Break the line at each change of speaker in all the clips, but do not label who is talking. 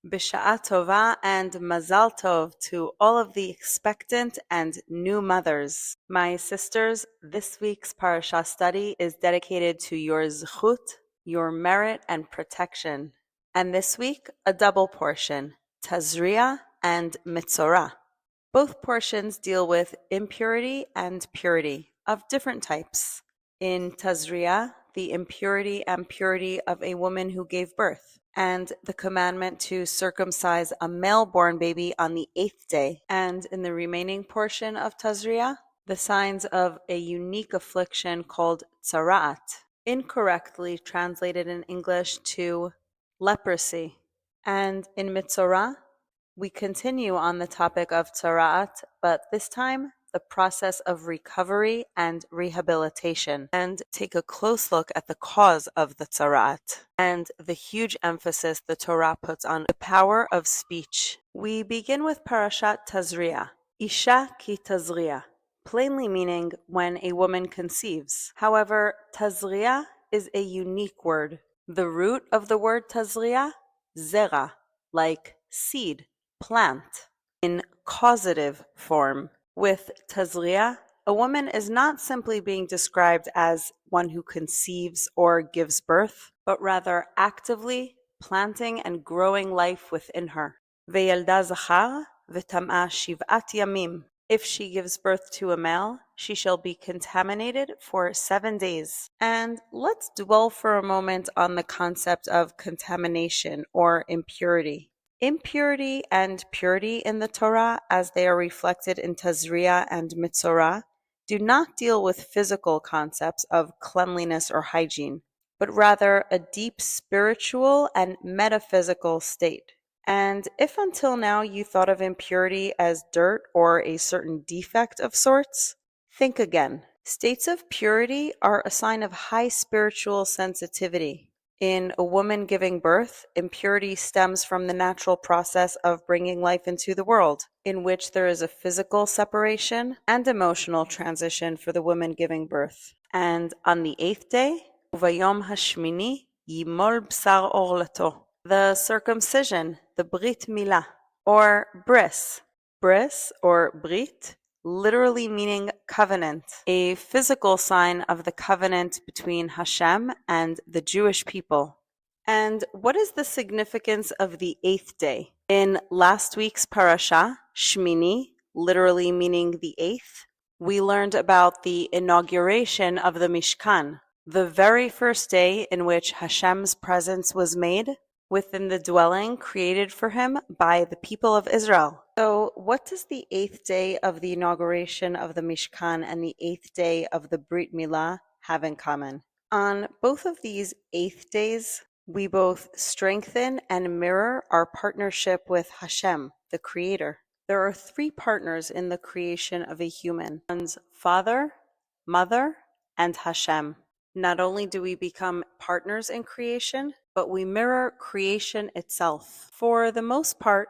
B'sha'a tova and mazal tov to all of the expectant and new mothers. My sisters, this week's Parasha study is dedicated to your zchut, your merit and protection. And this week, a double portion, Tazria and Metzora. Both portions deal with impurity and purity of different types. In Tazria, the impurity and purity of a woman who gave birth, and the commandment to circumcise a male-born baby on the 8th day. And in the remaining portion of Tazria, the signs of a unique affliction called Tzara'at, incorrectly translated in English to leprosy. And in Metzora, we continue on the topic of Tzara'at, but this time the process of recovery and rehabilitation, and take a close look at the cause of the Tzara'at and the huge emphasis the Torah puts on the power of speech. We begin with Parashot Tazria, Isha ki Tazria, plainly meaning when a woman conceives. However, Tazria is a unique word. The root of the word Tazria, zera, like seed, plant, in causative form. With Tazria, a woman is not simply being described as one who conceives or gives birth, but rather actively planting and growing life within her. Ve'yalda zachar v'tam'a shiv'at yamim. If she gives birth to a male, she shall be contaminated for 7 days. And let's dwell for a moment on the concept of contamination or impurity. Impurity and purity in the Torah, as they are reflected in Tazria and Metzora, do not deal with physical concepts of cleanliness or hygiene, but rather a deep spiritual and metaphysical state. And if until now you thought of impurity as dirt or a certain defect of sorts, think again. States of purity are a sign of high spiritual sensitivity. In a woman giving birth, impurity stems from the natural process of bringing life into the world, in which there is a physical separation and emotional transition for the woman giving birth. And on the 8th day, Uvayom Hashmini Yimol Bsar Orlato, the circumcision, the Brit Milah, or bris. Bris, or Brit, literally meaning covenant, a physical sign of the covenant between Hashem and the Jewish people. And what is the significance of the 8th day? In last week's parasha, Shmini, literally meaning the 8th, we learned about the inauguration of the Mishkan, the very first day in which Hashem's presence was made within the dwelling created for him by the people of Israel. So what does the 8th day of the inauguration of the Mishkan and the 8th day of the Brit Milah have in common? On both of these 8th days, we both strengthen and mirror our partnership with Hashem, the Creator. There are 3 partners in the creation of a human: one's father, mother, and Hashem. Not only do we become partners in creation, but we mirror creation itself. For the most part,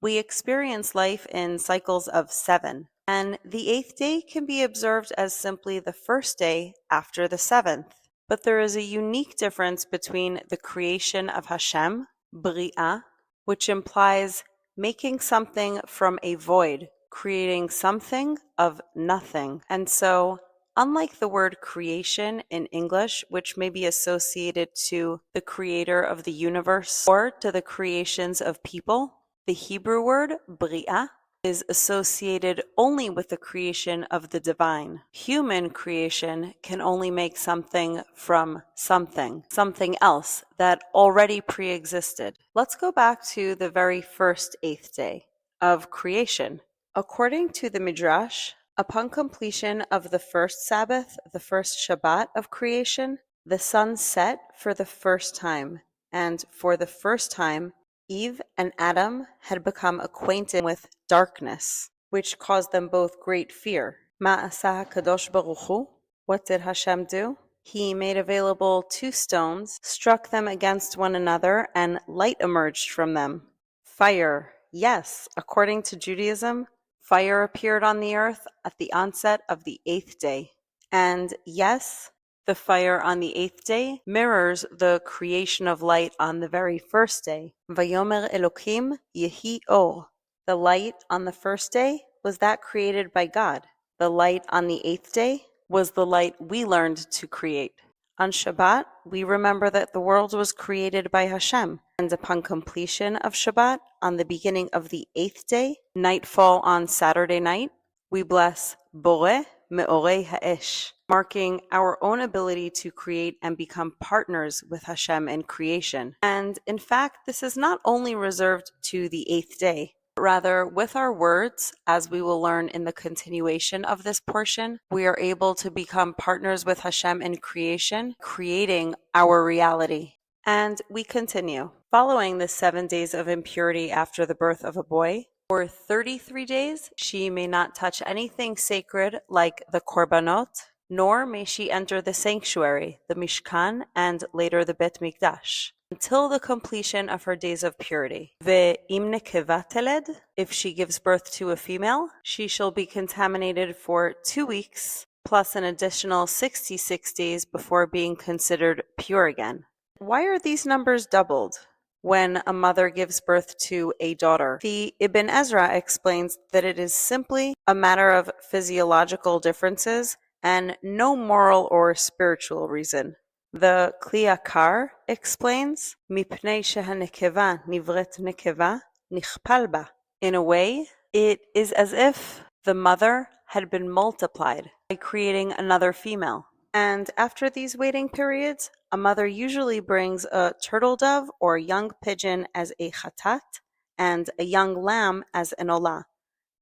we experience life in cycles of 7, and the 8th day can be observed as simply the first day after the 7th. But there is a unique difference between the creation of Hashem, Bria, which implies making something from a void, creating something of nothing. And so, unlike the word creation in English, which may be associated to the creator of the universe or to the creations of people, the Hebrew word bria is associated only with the creation of the divine. Human creation can only make something from something else that already pre-existed. Let's go back to the very first 8th day of creation. According to the Midrash, upon completion of the first Sabbath, the first Shabbat of creation, the sun set for the first time, and for the first time, Eve and Adam had become acquainted with darkness, which caused them both great fear. Ma'asa HaKadosh Baruch Hu, what did Hashem do? He made available 2 stones, struck them against one another, and light emerged from them. Fire, yes, according to Judaism, fire appeared on the earth at the onset of the 8th day. And yes, the The fire on the 8th day mirrors the creation of light on the very first day. Vayomer Elokim yehi or. The light on the first day was that created by God. The light on the 8th day was the light we learned to create. On Shabbat, we remember that the world was created by Hashem, and upon completion of Shabbat, on the beginning of the 8th day, nightfall on Saturday night, we bless Boreh Me'orei Ha'esh, marking our own ability to create and become partners with Hashem in creation. And in fact, this is not only reserved to the 8th day. Rather, with our words, as we will learn in the continuation of this portion, we are able to become partners with Hashem in creation, creating our reality. And we continue. Following the 7 days of impurity after the birth of a boy, for 33 days, she may not touch anything sacred like the korbanot, nor may she enter the sanctuary, the Mishkan, and later the Bet Mikdash, until the completion of her days of purity. Ve'im nekeva teled, if she gives birth to a female, she shall be contaminated for 2 weeks, plus an additional 66 days before being considered pure again. Why are these numbers doubled when a mother gives birth to a daughter? The Ibn Ezra explains that it is simply a matter of physiological differences and no moral or spiritual reason. The Kliyakar explains, Mipnei shehanekeva nivret nekeva nichpal ba. In a way, it is as if the mother had been multiplied by creating another female. And after these waiting periods, a mother usually brings a turtle dove or young pigeon as a chatat and a young lamb as an olah.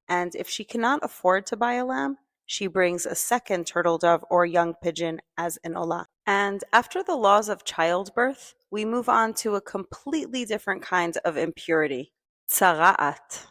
And if she cannot afford to buy a lamb, she brings a second turtle dove or young pigeon as an olah. And after the laws of childbirth, we move on to a completely different kind of impurity, Tzara'at.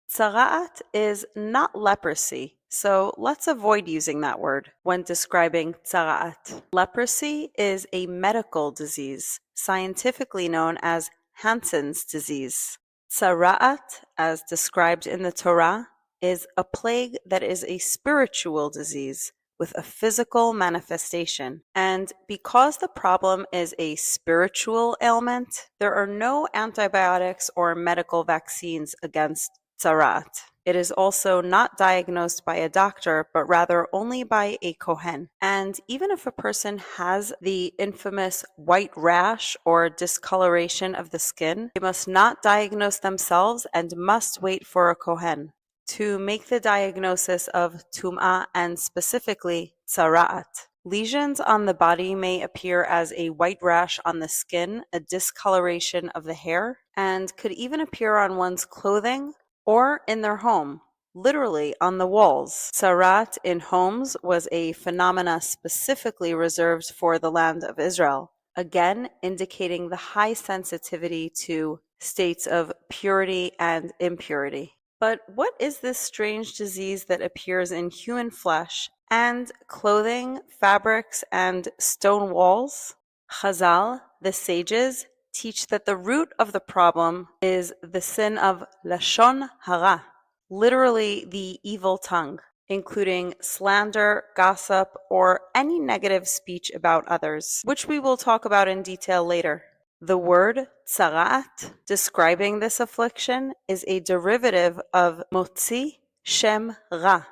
Tzara'at is not leprosy, so let's avoid using that word when describing Tzara'at. Leprosy is a medical disease, scientifically known as Hansen's disease. Tzara'at, as described in the Torah, is a plague that is a spiritual disease with a physical manifestation. And because the problem is a spiritual ailment, there are no antibiotics or medical vaccines against Tzara'at. It is also not diagnosed by a doctor, but rather only by a kohen. And even if a person has the infamous white rash or discoloration of the skin, they must not diagnose themselves and must wait for a kohen to make the diagnosis of tum'ah and specifically tzara'at. Lesions on the body may appear as a white rash on the skin, a discoloration of the hair, and could even appear on one's clothing or in their home, literally on the walls. Tzara'at in homes was a phenomena specifically reserved for the land of Israel, again indicating the high sensitivity to states of purity and impurity. But what is this strange disease that appears in human flesh and clothing, fabrics, and stone walls? Chazal, the sages, teach that the root of the problem is the sin of lashon hara, literally the evil tongue, including slander, gossip, or any negative speech about others, which we will talk about in detail later. The word tzara'at, describing this affliction, is a derivative of motzi shem ra,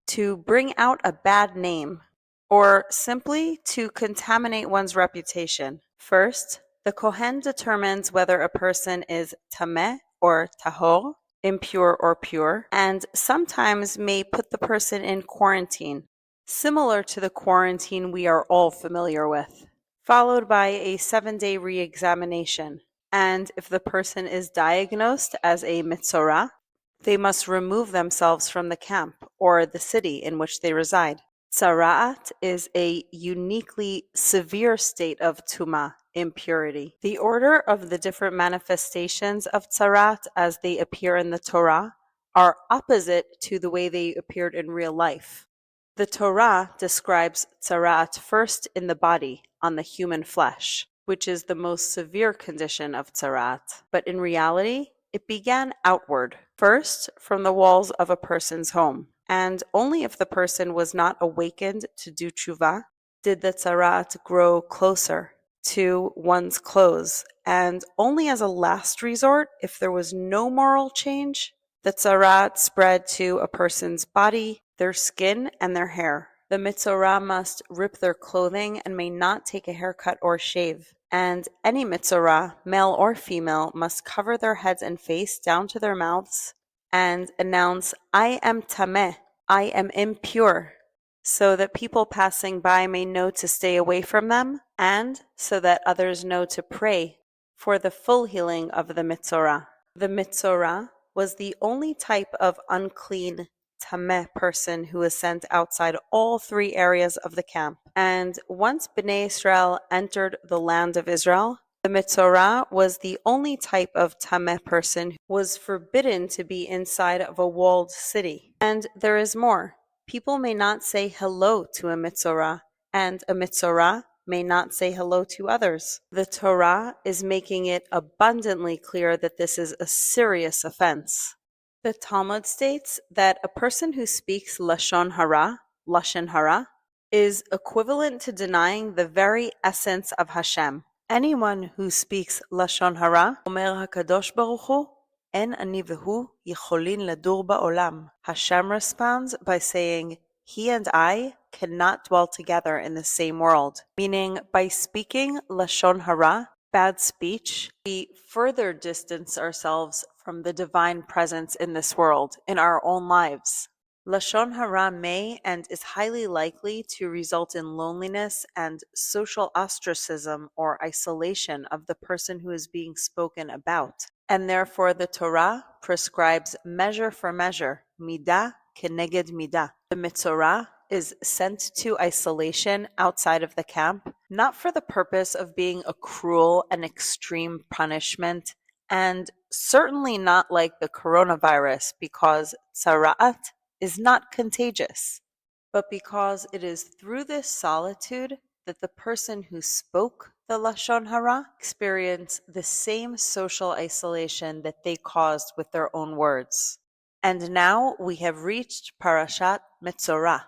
to bring out a bad name, or simply to contaminate one's reputation. First, the kohen determines whether a person is tameh or tahor, impure or pure, and sometimes may put the person in quarantine, similar to the quarantine we are all familiar with, followed by a 7-day re-examination. And if the person is diagnosed as a Metzora, they must remove themselves from the camp or the city in which they reside. Tzara'at is a uniquely severe state of tumah, impurity. The order of the different manifestations of Tzara'at as they appear in the Torah are opposite to the way they appeared in real life. The Torah describes Tzara'at first in the body, on the human flesh, which is the most severe condition of Tzara'at. But in reality, it began outward, first from the walls of a person's home. And only if the person was not awakened to do tshuva, did the Tzara'at grow closer to one's clothes, and only as a last resort, if there was no moral change, the Tzara'at spread to a person's body, their skin, and their hair. The Metzora must rip their clothing and may not take a haircut or shave. And any Metzora, male or female, must cover their heads and face down to their mouths and announce, "I am tameh, I am impure," so that people passing by may know to stay away from them, and so that others know to pray for the full healing of the Metzora. The Metzora was the only type of unclean tameh person who was sent outside all three areas of the camp. And once Bnei Israel entered the land of Israel, the Metzora was the only type of tameh person who was forbidden to be inside of a walled city. And there is more. People may not say hello to a Metzora, and a Metzora may not say hello to others. The Torah is making it abundantly clear that this is a serious offense. The Talmud states that a person who speaks Lashon Hara, is equivalent to denying the very essence of Hashem. Anyone who speaks Lashon Hara, Omer HaKadosh Baruch Hu, En ani v'hu yicholin ladur ba'olam. Hashem responds by saying, "He and I cannot dwell together in the same world." Meaning, by speaking Lashon Hara, bad speech, we further distance ourselves from the divine presence in this world, in our own lives. Lashon Hara may and is highly likely to result in loneliness and social ostracism or isolation of the person who is being spoken about. And therefore the Torah prescribes measure for measure, midah keneged midah. The Metzora is sent to isolation outside of the camp, not for the purpose of being a cruel and extreme punishment, and certainly not like the coronavirus, because Tzara'at is not contagious, but because it is through this solitude that the person who spoke the Lashon Hara experienced the same social isolation that they caused with their own words. And now we have reached Parashat Metzora.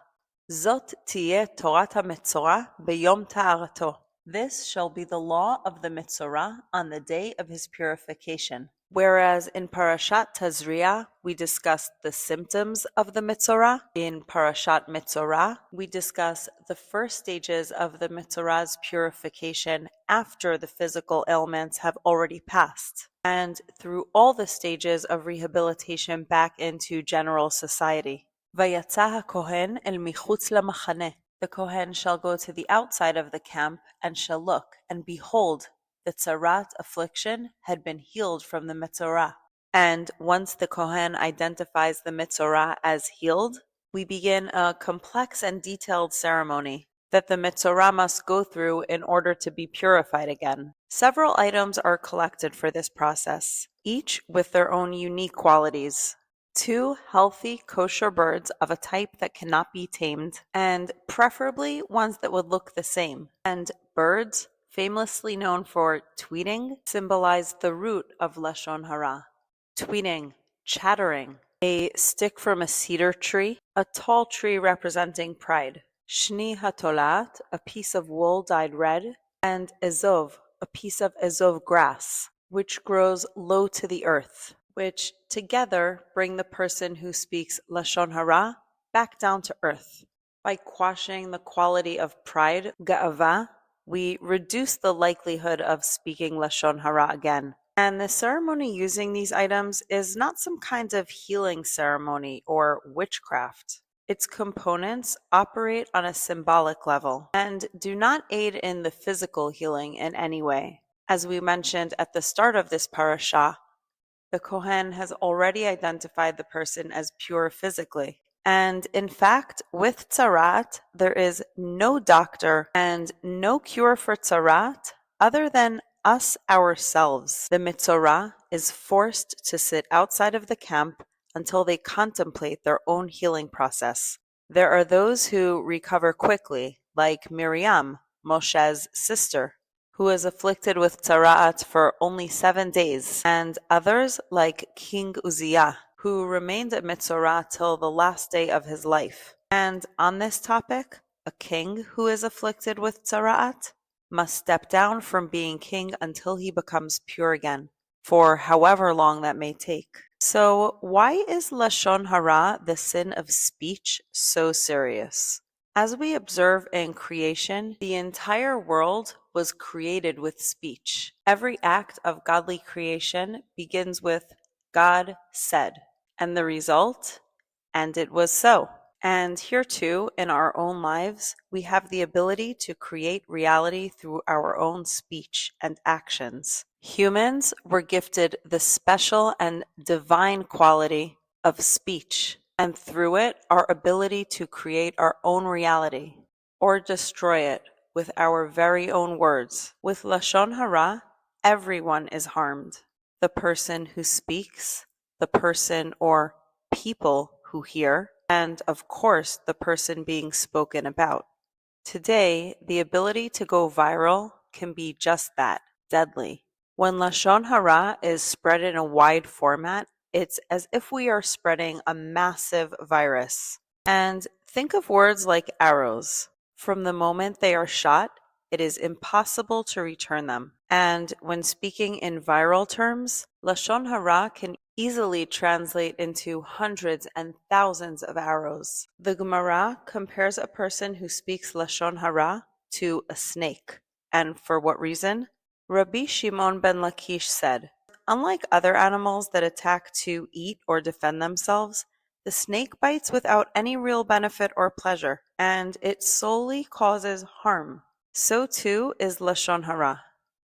Zot tiyeh Torat HaMetzora beyom ta'arato. This shall be the law of the Metzora on the day of his purification. Whereas in Parashat Tazria, we discussed the symptoms of the Metzora, in Parashat Metzora, we discuss the first stages of the Metzora's purification after the physical ailments have already passed, and through all the stages of rehabilitation back into general society. Vayatza HaKohen el michutz lamachaneh. The Kohen shall go to the outside of the camp and shall look, and behold, the Tzara'at affliction had been healed from the Metzora. And once the Kohen identifies the Metzora as healed, we begin a complex and detailed ceremony that the Metzora must go through in order to be purified again. Several items are collected for this process, each with their own unique qualities. 2 healthy kosher birds of a type that cannot be tamed, and preferably ones that would look the same. And birds, famously known for tweeting, symbolize the root of Lashon Hara. Tweeting, chattering. A stick from a cedar tree, a tall tree representing pride. Shni hatolat, a piece of wool dyed red, and ezov, a piece of ezov grass, which grows low to the earth, which together bring the person who speaks Lashon Hara back down to earth. By quashing the quality of pride, ga'ava, we reduce the likelihood of speaking Lashon Hara again. And the ceremony using these items is not some kind of healing ceremony or witchcraft. Its components operate on a symbolic level and do not aid in the physical healing in any way. As we mentioned at the start of this parasha, the Kohen has already identified the person as pure physically. And in fact, with Tzara'at, there is no doctor and no cure for Tzara'at other than us ourselves. The Metzora is forced to sit outside of the camp until they contemplate their own healing process. There are those who recover quickly, like Miriam, Moshe's sister, who was afflicted with Tzara'at for only 7 days, and others like King Uzziah, who remained a Metzora till the last day of his life. And on this topic, A king who is afflicted with Tzara'at must step down from being king until he becomes pure again, for however long that may take. So why is Lashon Hara, the sin of speech, so serious? As we observe in creation, the entire world was created with speech. Every act of godly creation begins with God said, and the result, and it was so. And here too, in our own lives, we have the ability to create reality through our own speech and actions. Humans were gifted the special and divine quality of speech, and through it, our ability to create our own reality or destroy it with our very own words. With Lashon Hara, everyone is harmed. The person who speaks, the person or people who hear, and of course, the person being spoken about. Today, the ability to go viral can be just that, deadly. When Lashon Hara is spread in a wide format, it's as if we are spreading a massive virus. And think of words like arrows. From the moment they are shot, it is impossible to return them. And when speaking in viral terms, Lashon Hara can easily translate into hundreds and thousands of arrows. The Gemara compares a person who speaks Lashon Hara to a snake. And for what reason? Rabbi Shimon ben Lakish said, unlike other animals that attack to eat or defend themselves, the snake bites without any real benefit or pleasure, and it solely causes harm. So too is Lashon Hara.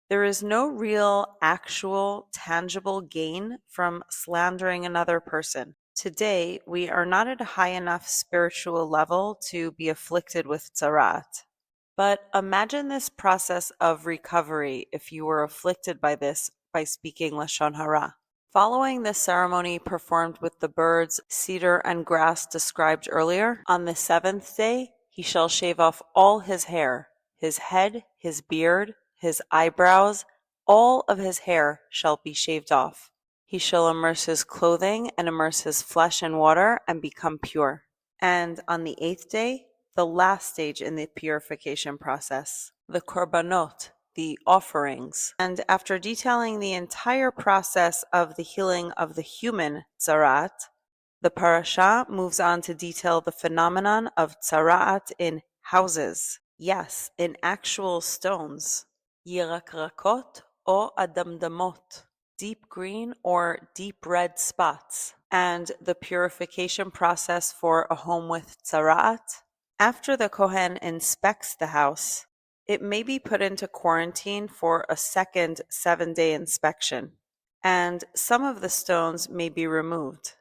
There is no real, actual, tangible gain from slandering another person. Today, we are not at a high enough spiritual level to be afflicted with Tzara'at. But imagine this process of recovery if you were afflicted by this by speaking Lashon Hara. Following the ceremony performed with the birds, cedar, and grass described earlier, on the seventh day he shall shave off all his hair, his head, his beard, his eyebrows, all of his hair shall be shaved off. He shall immerse his clothing and immerse his flesh in water and become pure. And on the eighth day, the last stage in the purification process, the korbanot, the offerings. And after detailing the entire process of the healing of the human Tzara'at, the Parasha moves on to detail the phenomenon of Tzara'at in houses. Yes, in actual stones. Yirakrakot or adamdamot, deep green or deep red spots. And the purification process for a home with Tzara'at. After the Kohen inspects the house, it may be put into quarantine for a second 7-day inspection, and some of the stones may be removed.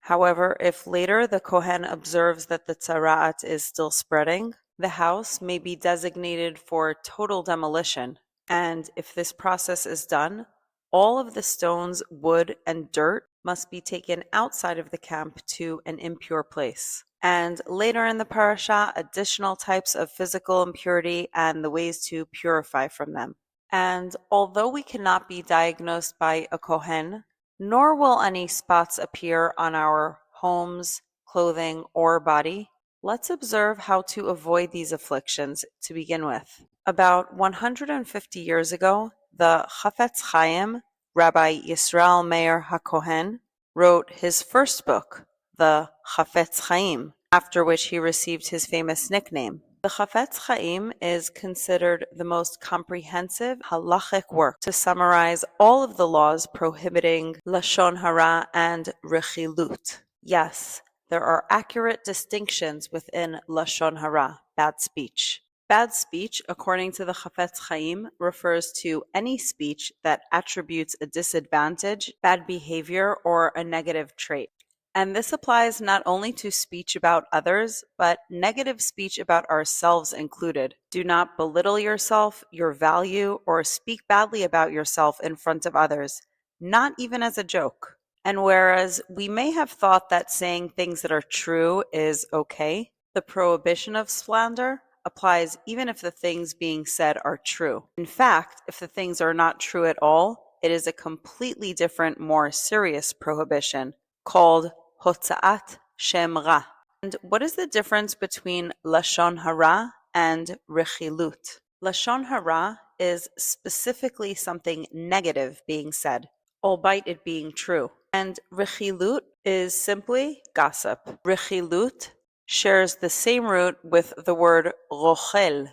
However, if later the Kohen observes that the Tzara'at is still spreading, the house may be designated for total demolition, and if this process is done, all of the stones, wood, and dirt must be taken outside of the camp to an impure place. And later in the parasha, additional types of physical impurity and the ways to purify from them. And although we cannot be diagnosed by a Kohen, nor will any spots appear on our homes, clothing, or body, let's observe how to avoid these afflictions to begin with. About 150 years ago, the Chafetz Chaim, Rabbi Yisrael Meir HaKohen, wrote his first book, the Chafetz Chaim, after which he received his famous nickname. The Chafetz Chaim is considered the most comprehensive halachic work to summarize all of the laws prohibiting Lashon Hara and Rechilut. Yes, there are accurate distinctions within Lashon Hara, bad speech. Bad speech, according to the Chafetz Chaim, refers to any speech that attributes a disadvantage, bad behavior, or a negative trait. And this applies not only to speech about others, but negative speech about ourselves included. Do not belittle yourself, your value, or speak badly about yourself in front of others, not even as a joke. And whereas we may have thought that saying things that are true is okay, the prohibition of slander applies even if the things being said are true. In fact, if the things are not true at all, it is a completely different, more serious prohibition called Hotza'at Shem Ra, And what is the difference between Lashon Hara and Rechilut? Lashon Hara is specifically something negative being said, albeit it being true. And Rechilut is simply gossip. Rechilut shares the same root with the word rochel,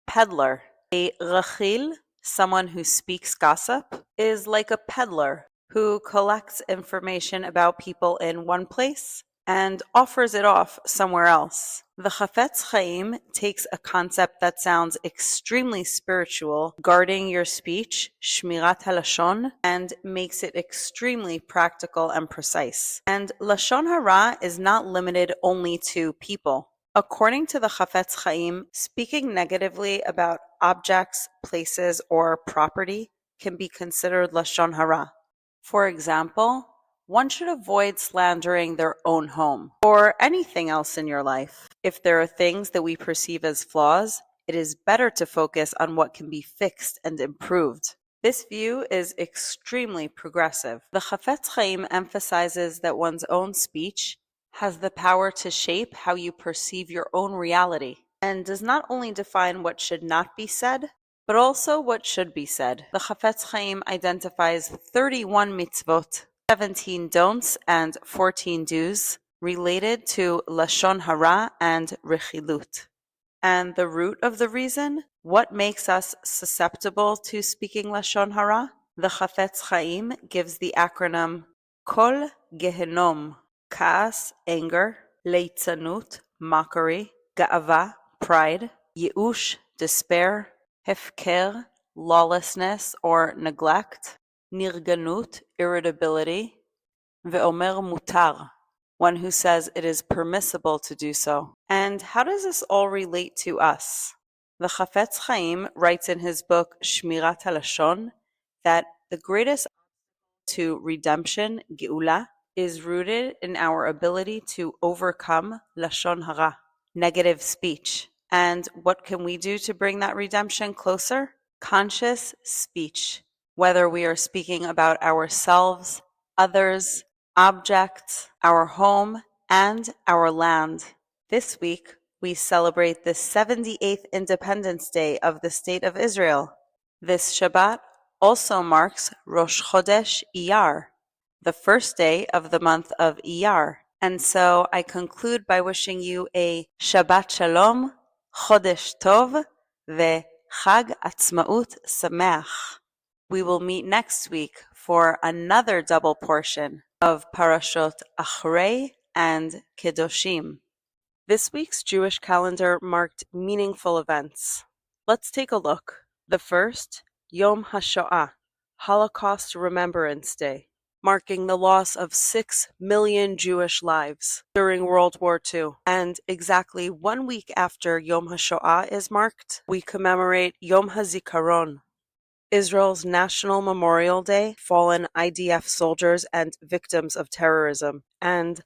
peddler. A rechil, someone who speaks gossip, is like a peddler who collects information about people in one place and offers it off somewhere else. The Chafetz Chaim takes a concept that sounds extremely spiritual, guarding your speech, shmirat halashon, and makes it extremely practical and precise. And Lashon Hara is not limited only to people. According to the Chafetz Chaim, speaking negatively about objects, places, or property can be considered Lashon Hara. For example, one should avoid slandering their own home or anything else in your life. If there are things that we perceive as flaws, it is better to focus on what can be fixed and improved. This view is extremely progressive. The Chafetz Chaim emphasizes that one's own speech has the power to shape how you perceive your own reality and does not only define what should not be said, but also what should be said. The Chafetz Chaim identifies 31 mitzvot, 17 don'ts and 14 do's related to Lashon Hara and Rechilut. And the root of the reason, what makes us susceptible to speaking Lashon Hara? The Chafetz Chaim gives the acronym Kol Gehenom, Kaas, anger, Leitzanut, mockery, Ga'ava, pride, Yeush, despair, Hefker, lawlessness or neglect, Nirganut, irritability, Ve'omer mutar, one who says it is permissible to do so. And how does this all relate to us? The Chafetz Chaim writes in his book Shmirat HaLashon that the greatest to redemption, Geula, is rooted in our ability to overcome Lashon Hara, negative speech. And what can we do to bring that redemption closer? Conscious speech. Whether we are speaking about ourselves, others, objects, our home, and our land. This week, we celebrate the 78th Independence Day of the State of Israel. This Shabbat also marks Rosh Chodesh Iyar, the first day of the month of Iyar. And so I conclude by wishing you a Shabbat Shalom, Chodesh Tov, ve HaAtzmaut Sameach. We will meet next week for another double portion of Parashot Achrei and Kedoshim. This week's Jewish calendar marked meaningful events. Let's take a look. The first, Yom HaShoah, Holocaust Remembrance Day, marking the loss of 6 million Jewish lives during World War II. And exactly 1 week after Yom HaShoah is marked, we commemorate Yom HaZikaron, Israel's National Memorial Day, fallen IDF soldiers and victims of terrorism. And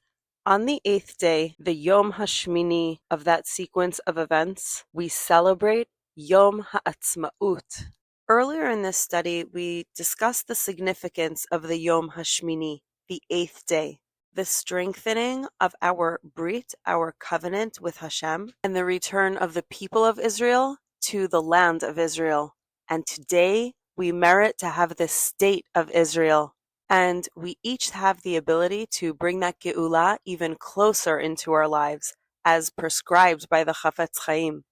on the 8th day, the Yom HaShmini of that sequence of events, we celebrate Yom HaAtzmaut. Earlier in this study, we discussed the significance of the Yom HaShmini, the 8th day, the strengthening of our Brit, our covenant with Hashem, and the return of the people of Israel to the land of Israel. And today, we merit to have the state of Israel. And we each have the ability to bring that Geula even closer into our lives, as prescribed by the Chafetz Chaim.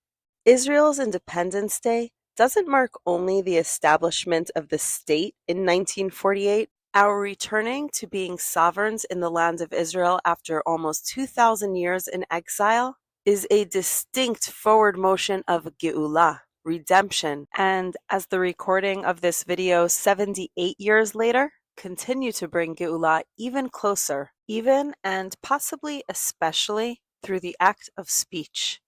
Israel's Independence Day doesn't mark only the establishment of the state in 1948. Our returning to being sovereigns in the land of Israel after almost 2,000 years in exile is a distinct forward motion of Geula, redemption. And as the recording of this video 78 years later, continue to bring Geula even closer, even and possibly especially through the act of speech.